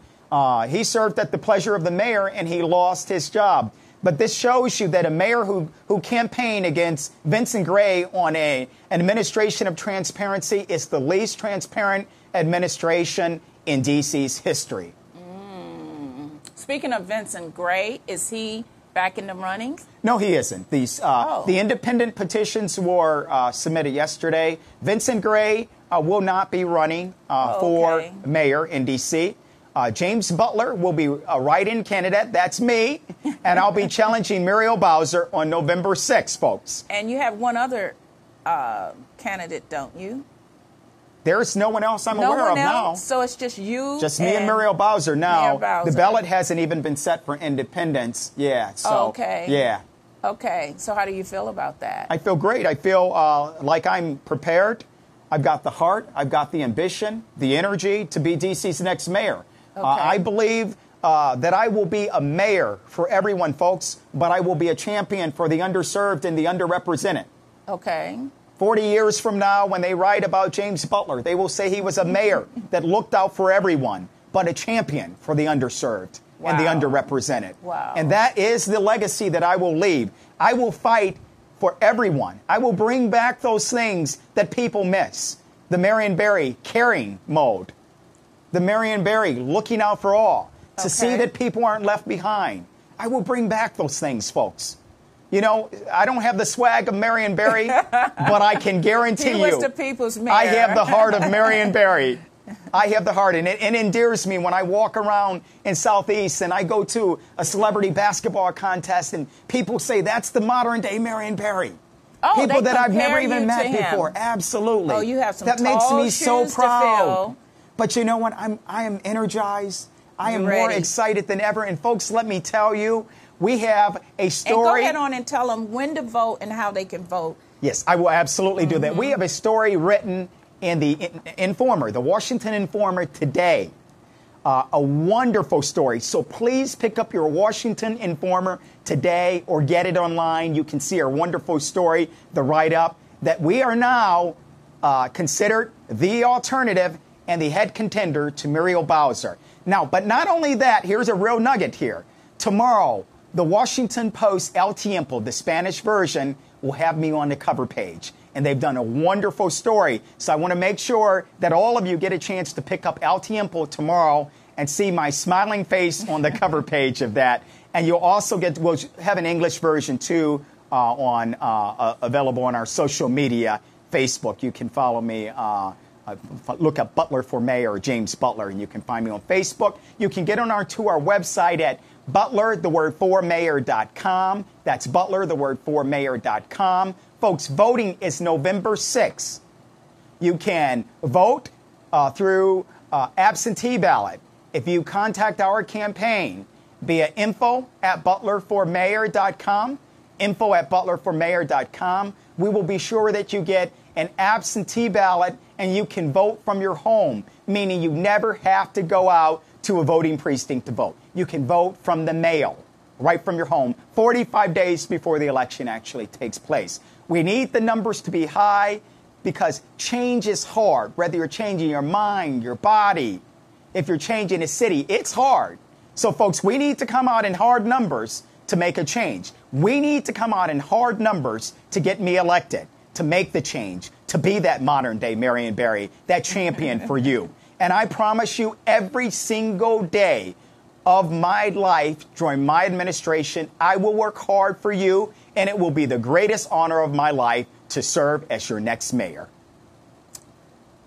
He served at the pleasure of the mayor, and he lost his job. But this shows you that a mayor who campaigned against Vincent Gray on an administration of transparency is the least transparent administration in D.C.'s history. Speaking of Vincent Gray, is he back in the running? No, he isn't. The independent petitions were submitted yesterday. Vincent Gray will not be running for mayor in D.C. James Butler will be a write-in candidate. That's me. And I'll be challenging Muriel Bowser on November 6th, folks. And you have one other candidate, don't you? There's no one else I'm aware of now. So it's just you? Just me and Muriel Bowser now. Bowser. The ballot hasn't even been set for independence. Yeah. So, okay. Yeah. Okay. So how do you feel about that? I feel great. I feel like I'm prepared. I've got the heart. I've got the ambition, the energy to be D.C.'s next mayor. Okay. I believe that I will be a mayor for everyone, folks, but I will be a champion for the underserved and the underrepresented. Okay. 40 years from now, when they write about James Butler, they will say he was a mayor that looked out for everyone, but a champion for the underserved and the underrepresented. Wow. And that is the legacy that I will leave. I will fight for everyone. I will bring back those things that people miss. The Marion Barry caring mode. The Marion Barry looking out for all. To see that people aren't left behind. I will bring back those things, folks. You know, I don't have the swag of Marion Barry, but I can guarantee you. He was the people's mayor. I have the heart of Marion Barry. I have the heart, and it endears me when I walk around in Southeast and I go to a celebrity basketball contest and people say, that's the modern-day Marion Barry. Oh, people they that I've never compare even you met to him. before. Absolutely. Oh, you have some that makes tall me so shoes to proud. fill. But you know what? I am energized. I am You're more ready. excited than ever. And folks, let me tell you, we have a story. And go ahead on and tell them when to vote and how they can vote. Yes, I will absolutely do that. We have a story written in the Informer, the Washington Informer today. A wonderful story. So please pick up your Washington Informer today or get it online. You can see our wonderful story, the write-up, that we are now considered the alternative and the head contender to Muriel Bowser. Now, but not only that, here's a real nugget here. Tomorrow, the Washington Post El Tiempo, the Spanish version, will have me on the cover page. And they've done a wonderful story. So I want to make sure that all of you get a chance to pick up El Tiempo tomorrow and see my smiling face on the cover page of that. And you'll also we'll have an English version too available on our social media, Facebook. You can follow me, look up Butler for Mayor, James Butler, and you can find me on Facebook. You can get on our website at butler4mayor.com. That's butler4mayor.com. Folks, voting is November 6th. You can vote through absentee ballot. If you contact our campaign via info@butler4mayor.com, info@butler4mayor.com, we will be sure that you get an absentee ballot and you can vote from your home, meaning you never have to go out to a voting precinct to vote. You can vote from the mail, right from your home, 45 days before the election actually takes place. We need the numbers to be high because change is hard. Whether you're changing your mind, your body, if you're changing a city, it's hard. So, folks, we need to come out in hard numbers to make a change. We need to come out in hard numbers to get me elected, to make the change, to be that modern-day Marion Barry, that champion for you. And I promise you, every single day of my life during my administration, I will work hard for you, and it will be the greatest honor of my life to serve as your next mayor.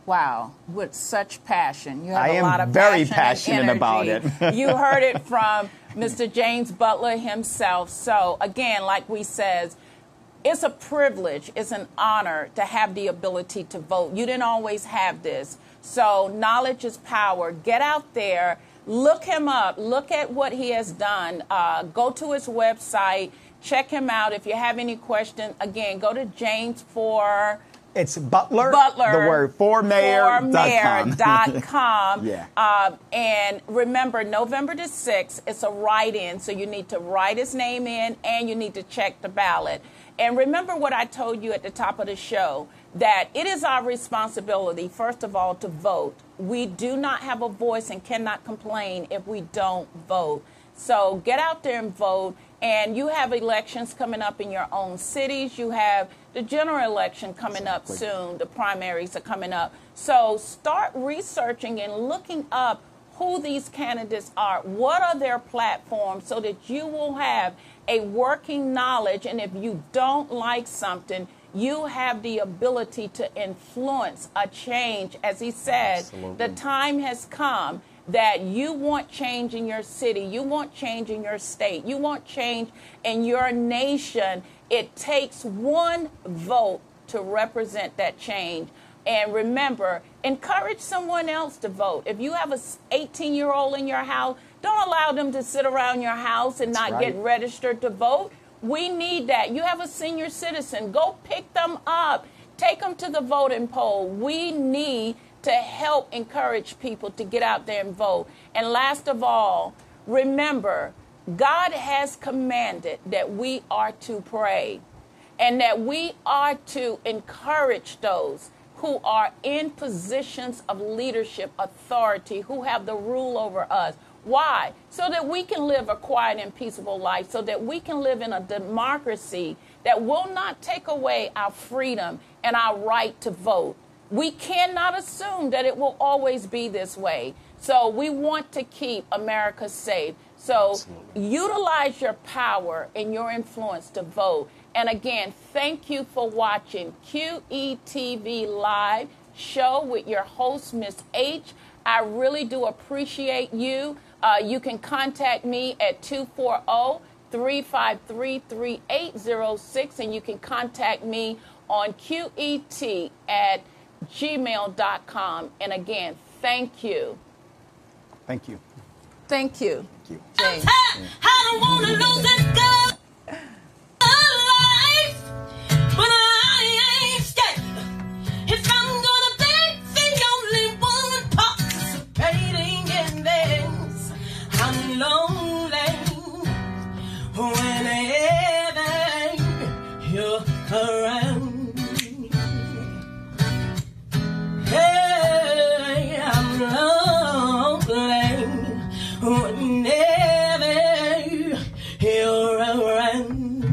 Wow, with such passion. You have I a lot am of very passion and passionate about energy. it. You heard it from Mr. James Butler himself. So, again, like we says, it's a privilege, it's an honor to have the ability to vote. You didn't always have this. So knowledge is power. Get out there, look him up, look at what he has done. Go to his website, check him out. If you have any questions, again, go to James for... It's Butler, Butler, the word formayor.com. Yeah. And remember, November the 6th, it's a write-in, so you need to write his name in and you need to check the ballot. And remember what I told you at the top of the show, that it is our responsibility, first of all, to vote. We do not have a voice and cannot complain if we don't vote. So get out there and vote. And you have elections coming up in your own cities. You have the general election coming up soon. The primaries are coming up. So start researching and looking up who these candidates are. What are their platforms so that you will have a working knowledge. And if you don't like something, you have the ability to influence a change. As he said, the time has come that you want change in your city, you want change in your state, you want change in your nation. It takes one vote to represent that change. And remember, encourage someone else to vote. If you have an 18-year-old in your house, don't allow them to sit around your house and not get registered to vote. We need that. You have a senior citizen, go pick them up, take them to the voting poll. We need to help encourage people to get out there and vote. And last of all, remember, God has commanded that we are to pray and that we are to encourage those who are in positions of leadership, authority, who have the rule over us. Why? So that we can live a quiet and peaceable life, so that we can live in a democracy that will not take away our freedom and our right to vote. We cannot assume that it will always be this way. So we want to keep America safe. So utilize your power and your influence to vote. And again, thank you for watching QETV Live show with your host, Miss H. I really do appreciate you. You can contact me at 240-353-3806, and you can contact me on QET@gmail.com. And again, thank you. Thank you. Thank you. Thank you. James. I don't want to lose this girl alive, but I ain't scared. If I'm gonna be the only one participating in this, I'm lonely whenever you're around. Hey, I'm lonely whenever you're around.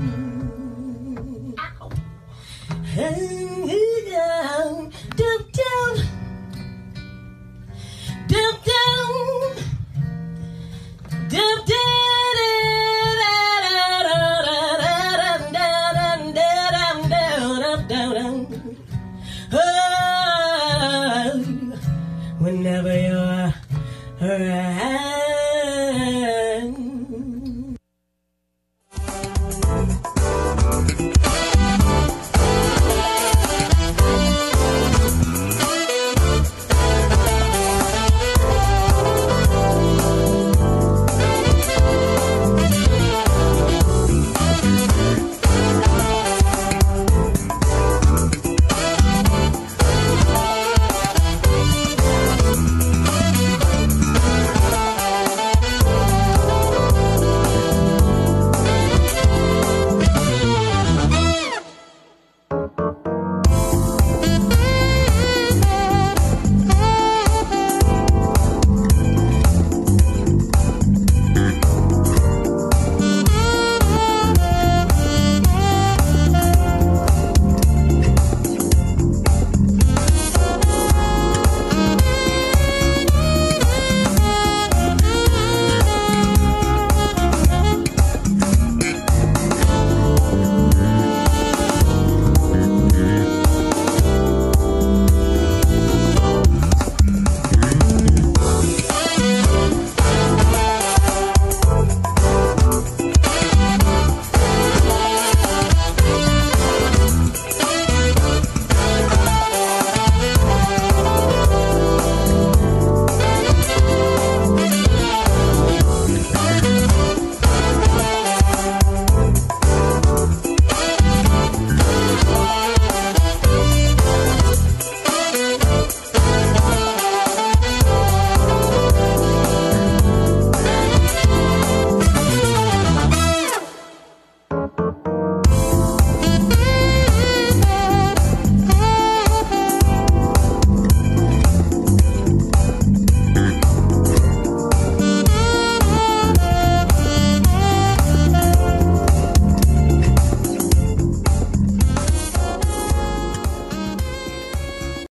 Ow. Down, down, down, down, down, down, down. Oh, whenever you're around.